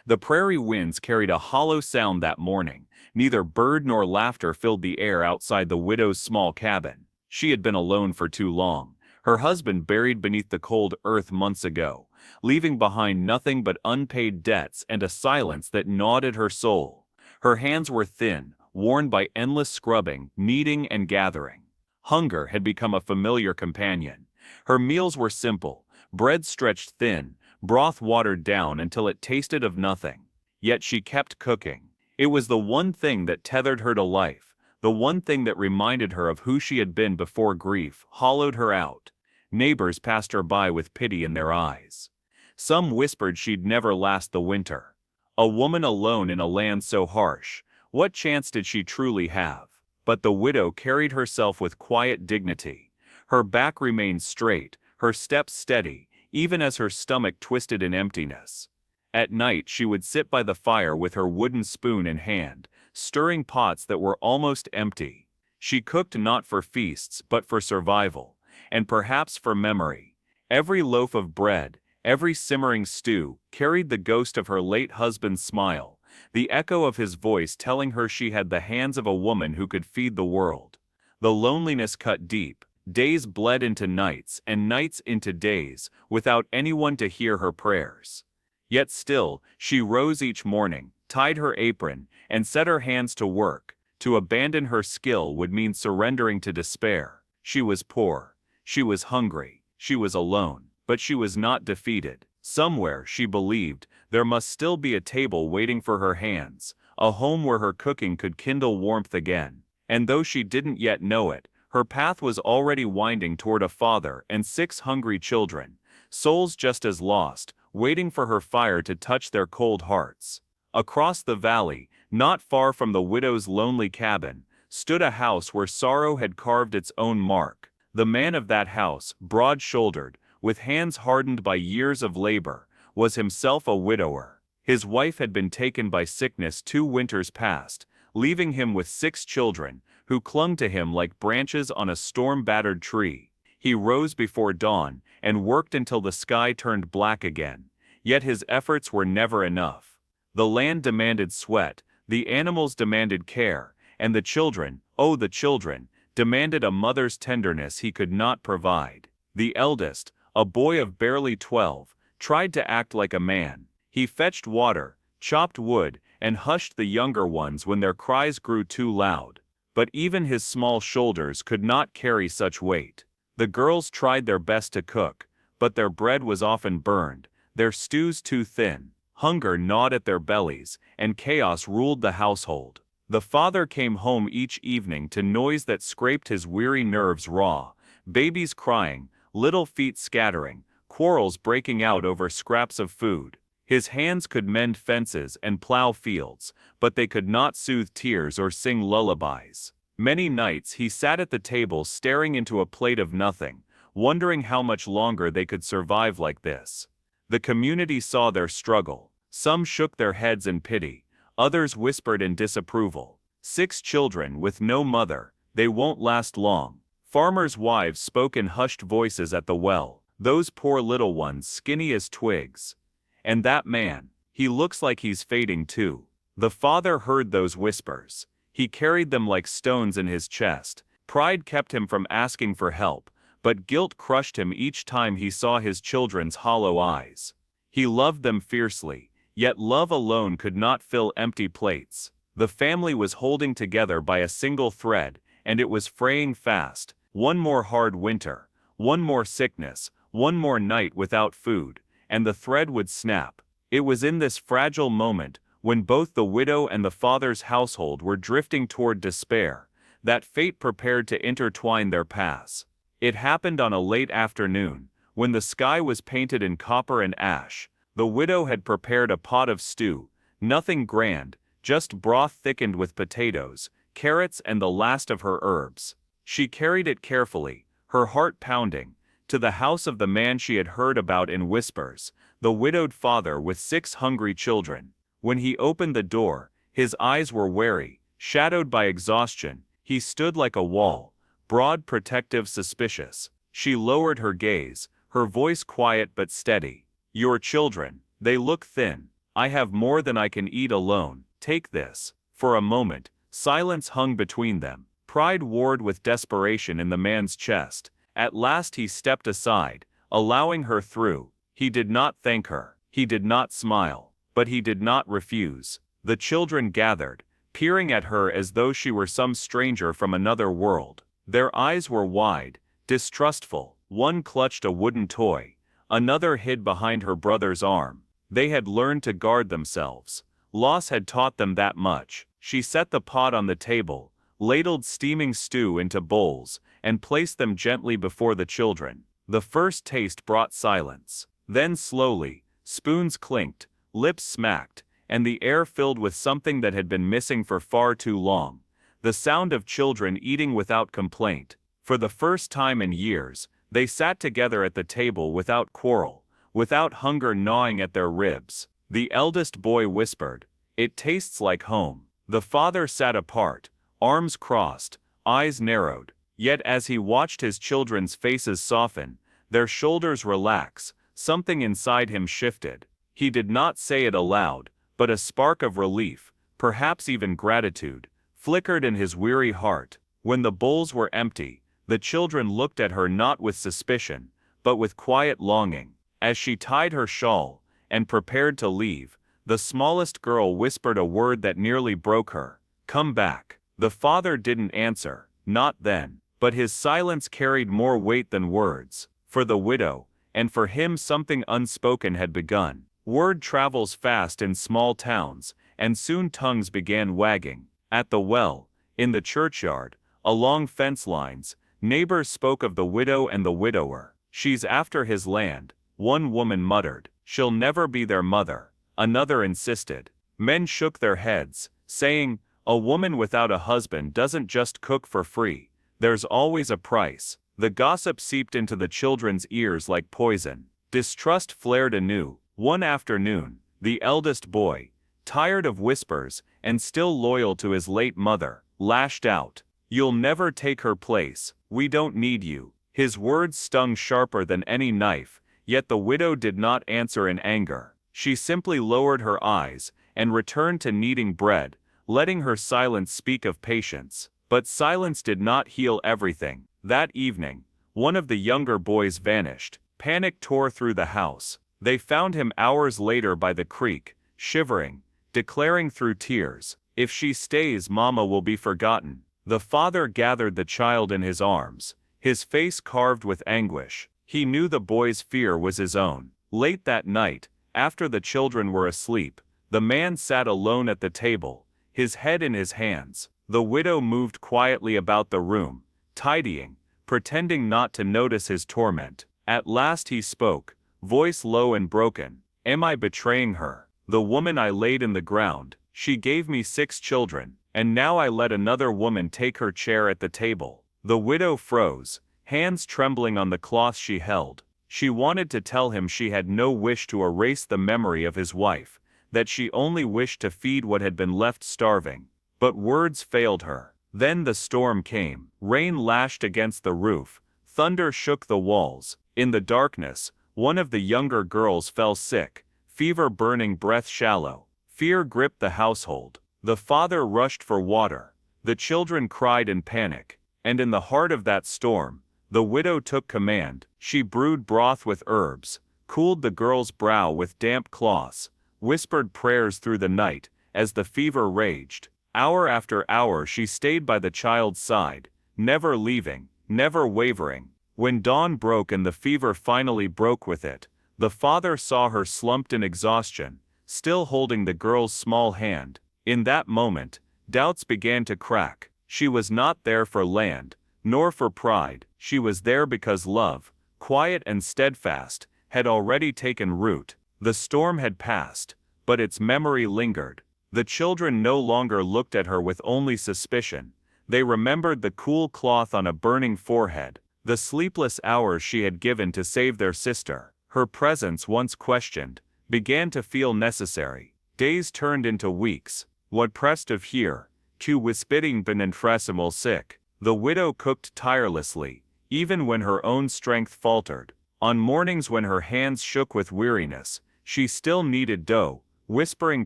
The prairie winds carried a hollow sound that morning. Neither bird nor laughter filled the air outside the widow's small cabin. She had been alone for too long, her husband buried beneath the cold earth months ago, leaving behind nothing but unpaid debts and a silence that gnawed at her soul. Her hands were thin, worn by endless scrubbing, kneading, and gathering. Hunger had become a familiar companion. Her meals were simple, bread stretched thin, broth watered down until it tasted of nothing. Yet she kept cooking. It was the one thing that tethered her to life, the one thing that reminded her of who she had been before grief hollowed her out. Neighbors passed her by with pity in their eyes. Some whispered she'd never last the winter. A woman alone in a land so harsh, what chance did she truly have? But the widow carried herself with quiet dignity. Her back remained straight, her steps steady, even as her stomach twisted in emptiness. At night she would sit by the fire with her wooden spoon in hand, stirring pots that were almost empty. She cooked not for feasts but for survival, and perhaps for memory. Every loaf of bread, every simmering stew, carried the ghost of her late husband's smile, the echo of his voice telling her she had the hands of a woman who could feed the world. The loneliness cut deep. Days bled into nights, and nights into days, without anyone to hear her prayers. Yet still, she rose each morning, tied her apron, and set her hands to work. To abandon her skill would mean surrendering to despair. She was poor, she was hungry, she was alone, but she was not defeated. Somewhere, she believed, there must still be a table waiting for her hands, a home where her cooking could kindle warmth again. And though she didn't yet know it, her path was already winding toward a father and 6 hungry children, souls just as lost, waiting for her fire to touch their cold hearts. Across the valley, not far from the widow's lonely cabin, stood a house where sorrow had carved its own mark. The man of that house, broad-shouldered, with hands hardened by years of labor, was himself a widower. His wife had been taken by sickness 2 winters past, leaving him with 6 children, who clung to him like branches on a storm-battered tree. He rose before dawn and worked until the sky turned black again. Yet his efforts were never enough. The land demanded sweat, the animals demanded care, and the children, oh the children, demanded a mother's tenderness he could not provide. The eldest, a boy of barely 12, tried to act like a man. He fetched water, chopped wood, and hushed the younger ones when their cries grew too loud. But even his small shoulders could not carry such weight. The girls tried their best to cook, but their bread was often burned, their stews too thin. Hunger gnawed at their bellies, and chaos ruled the household. The father came home each evening to noise that scraped his weary nerves raw, babies crying, little feet scattering, quarrels breaking out over scraps of food. His hands could mend fences and plow fields, but they could not soothe tears or sing lullabies. Many nights he sat at the table staring into a plate of nothing, wondering how much longer they could survive like this. The community saw their struggle. Some shook their heads in pity, others whispered in disapproval. 6 children with no mother, they won't last long. Farmers' wives spoke in hushed voices at the well, those poor little ones skinny as twigs. And that man, he looks like he's fading too. The father heard those whispers. He carried them like stones in his chest. Pride kept him from asking for help, but guilt crushed him each time he saw his children's hollow eyes. He loved them fiercely, yet love alone could not fill empty plates. The family was holding together by a single thread, and it was fraying fast. One more hard winter, one more sickness, one more night without food, and the thread would snap. It was in this fragile moment, when both the widow and the father's household were drifting toward despair, that fate prepared to intertwine their paths. It happened on a late afternoon, when the sky was painted in copper and ash. The widow had prepared a pot of stew, nothing grand, just broth thickened with potatoes, carrots, and the last of her herbs. She carried it carefully, her heart pounding, to the house of the man she had heard about in whispers, the widowed father with 6 hungry children. When he opened the door, his eyes were wary, shadowed by exhaustion. He stood like a wall, broad, protective, suspicious. She lowered her gaze, her voice quiet but steady. "Your children, they look thin. I have more than I can eat alone, take this. For a moment, silence hung between them. Pride warred with desperation in the man's chest. At last he stepped aside, allowing her through. He did not thank her. He did not smile. But he did not refuse. The children gathered, peering at her as though she were some stranger from another world. Their eyes were wide, distrustful. One clutched a wooden toy. Another hid behind her brother's arm. They had learned to guard themselves. Loss had taught them that much. She set the pot on the table, ladled steaming stew into bowls, and placed them gently before the children. The first taste brought silence. Then slowly, spoons clinked, lips smacked, and the air filled with something that had been missing for far too long. The sound of children eating without complaint. For the first time in years, they sat together at the table without quarrel, without hunger gnawing at their ribs. The eldest boy whispered, "It tastes like home." The father sat apart, arms crossed, eyes narrowed. Yet as he watched his children's faces soften, their shoulders relax, something inside him shifted. He did not say it aloud, but a spark of relief, perhaps even gratitude, flickered in his weary heart. When the bowls were empty, the children looked at her not with suspicion, but with quiet longing. As she tied her shawl and prepared to leave, the smallest girl whispered a word that nearly broke her. "Come back." The father didn't answer, not then, but his silence carried more weight than words. For the widow, and for him something unspoken had begun. Word travels fast in small towns, and soon tongues began wagging. At the well, in the churchyard, along fence lines, neighbors spoke of the widow and the widower. "She's after his land," one woman muttered. "She'll never be their mother," another insisted. Men shook their heads, saying, "A woman without a husband doesn't just cook for free. There's always a price." The gossip seeped into the children's ears like poison. Distrust flared anew. One afternoon, the eldest boy, tired of whispers and still loyal to his late mother, lashed out. "You'll never take her place. We don't need you." His words stung sharper than any knife, yet the widow did not answer in anger. She simply lowered her eyes and returned to kneading bread, letting her silence speak of patience. But silence did not heal everything. That evening, one of the younger boys vanished. Panic tore through the house. They found him hours later by the creek, shivering, declaring through tears, "If she stays, Mama will be forgotten." The father gathered the child in his arms, his face carved with anguish. He knew the boy's fear was his own. Late that night, after the children were asleep, the man sat alone at the table, his head in his hands. The widow moved quietly about the room, tidying, pretending not to notice his torment. At last he spoke, voice low and broken. "Am I betraying her? The woman I laid in the ground, she gave me 6 children, and now I let another woman take her chair at the table." The widow froze, hands trembling on the cloth she held. She wanted to tell him she had no wish to erase the memory of his wife, that she only wished to feed what had been left starving. But words failed her. Then the storm came. Rain lashed against the roof. Thunder shook the walls. In the darkness, one of the younger girls fell sick, fever burning, breath shallow. Fear gripped the household. The father rushed for water. The children cried in panic. And in the heart of that storm, the widow took command. She brewed broth with herbs, cooled the girl's brow with damp cloths, whispered prayers through the night, as the fever raged. Hour after hour she stayed by the child's side, never leaving, never wavering. When dawn broke and the fever finally broke with it, the father saw her slumped in exhaustion, still holding the girl's small hand. In that moment, doubts began to crack. She was not there for land, nor for pride. She was there because love, quiet and steadfast, had already taken root. The storm had passed, but its memory lingered. The children no longer looked at her with only suspicion. They remembered the cool cloth on a burning forehead, the sleepless hours she had given to save their sister. Her presence, once questioned, began to feel necessary. Days turned into weeks. What pressed of here, que wispitting benentresimal sick. The widow cooked tirelessly, even when her own strength faltered. On mornings when her hands shook with weariness, she still kneaded dough, whispering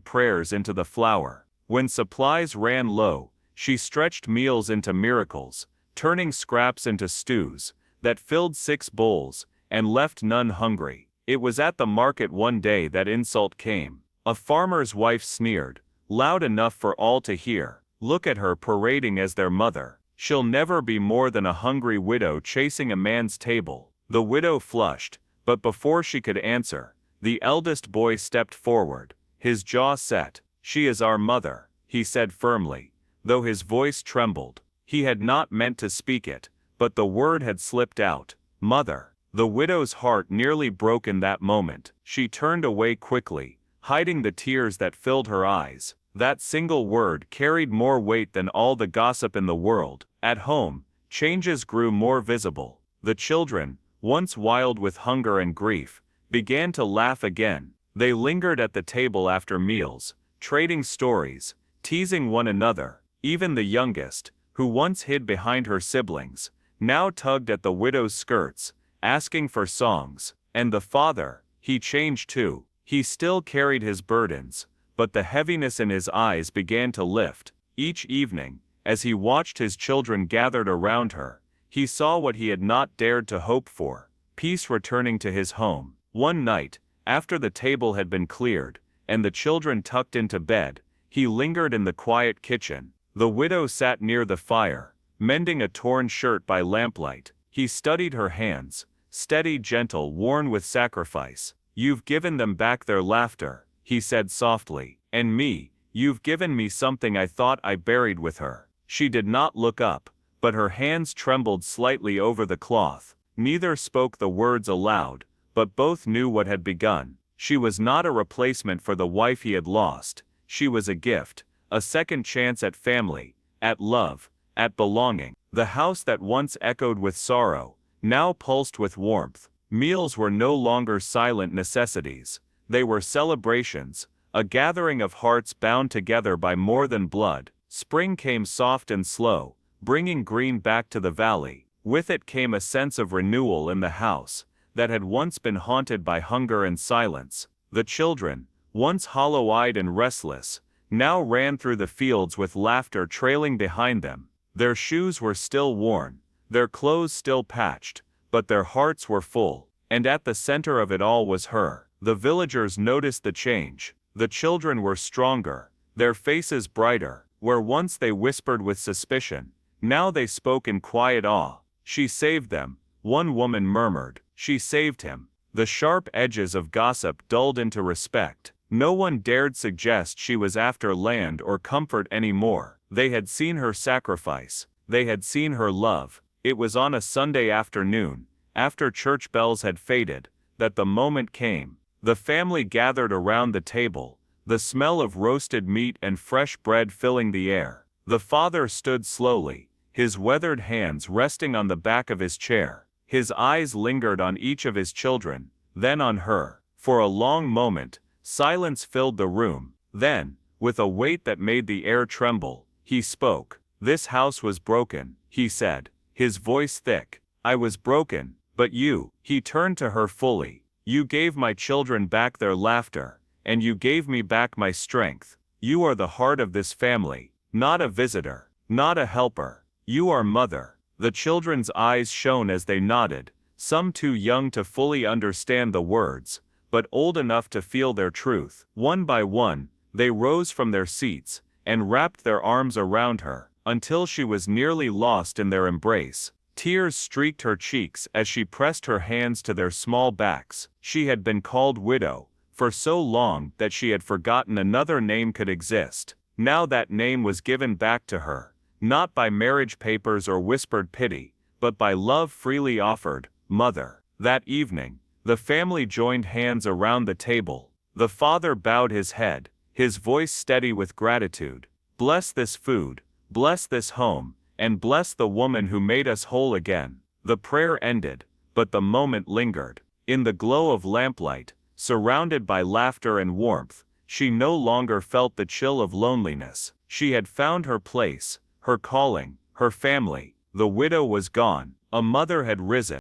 prayers into the flour. When supplies ran low, she stretched meals into miracles, turning scraps into stews that filled 6 bowls and left none hungry. It was at the market one day that insult came. A farmer's wife sneered, loud enough for all to hear. Look at her parading as their mother. She'll never be more than a hungry widow chasing a man's table. The widow flushed, but before she could answer, the eldest boy stepped forward, his jaw set. She is our mother, he said firmly, though his voice trembled. He had not meant to speak it, but the word had slipped out. Mother. The widow's heart nearly broke in that moment. She turned away quickly, hiding the tears that filled her eyes. That single word carried more weight than all the gossip in the world. At home, changes grew more visible. The children, once wild with hunger and grief, began to laugh again. They lingered at the table after meals, trading stories, teasing one another. Even the youngest, who once hid behind her siblings, now tugged at the widow's skirts, asking for songs. And the father, he changed too. He still carried his burdens, but the heaviness in his eyes began to lift. Each evening, as he watched his children gathered around her, he saw what he had not dared to hope for: peace returning to his home. One night, after the table had been cleared, and the children tucked into bed, he lingered in the quiet kitchen. The widow sat near the fire, mending a torn shirt by lamplight. He studied her hands, steady, gentle, worn with sacrifice. You've given them back their laughter, he said softly. And me, you've given me something I thought I buried with her. She did not look up, but her hands trembled slightly over the cloth. Neither spoke the words aloud, but both knew what had begun. She was not a replacement for the wife he had lost. She was a gift, a second chance at family, at love, at belonging. The house that once echoed with sorrow, now pulsed with warmth. Meals were no longer silent necessities. They were celebrations, a gathering of hearts bound together by more than blood. Spring came soft and slow, bringing green back to the valley. With it came a sense of renewal in the house that had once been haunted by hunger and silence. The children, once hollow-eyed and restless, now ran through the fields with laughter trailing behind them. Their shoes were still worn, their clothes still patched, but their hearts were full. And at the center of it all was her. The villagers noticed the change. The children were stronger, their faces brighter. Where once they whispered with suspicion, now they spoke in quiet awe. She saved them, one woman murmured. She saved him. The sharp edges of gossip dulled into respect. No one dared suggest she was after land or comfort anymore. They had seen her sacrifice. They had seen her love. It was on a Sunday afternoon, after church bells had faded, that the moment came. The family gathered around the table, the smell of roasted meat and fresh bread filling the air. The father stood slowly, his weathered hands resting on the back of his chair. His eyes lingered on each of his children, then on her. For a long moment, silence filled the room. Then, with a weight that made the air tremble, he spoke. This house was broken, he said, his voice thick. I was broken, but you. He turned to her fully. You gave my children back their laughter, and you gave me back my strength. You are the heart of this family, not a visitor, not a helper. You are mother. The children's eyes shone as they nodded, some too young to fully understand the words, but old enough to feel their truth. One by one, they rose from their seats, and wrapped their arms around her, until she was nearly lost in their embrace. Tears streaked her cheeks as she pressed her hands to their small backs. She had been called widow for so long that she had forgotten another name could exist. Now that name was given back to her, not by marriage papers or whispered pity, but by love freely offered, mother. That evening, the family joined hands around the table. The father bowed his head, his voice steady with gratitude. Bless this food, bless this home, and bless the woman who made us whole again. The prayer ended, but the moment lingered. In the glow of lamplight, surrounded by laughter and warmth, she no longer felt the chill of loneliness. She had found her place, her calling, her family. The widow was gone. A mother had risen.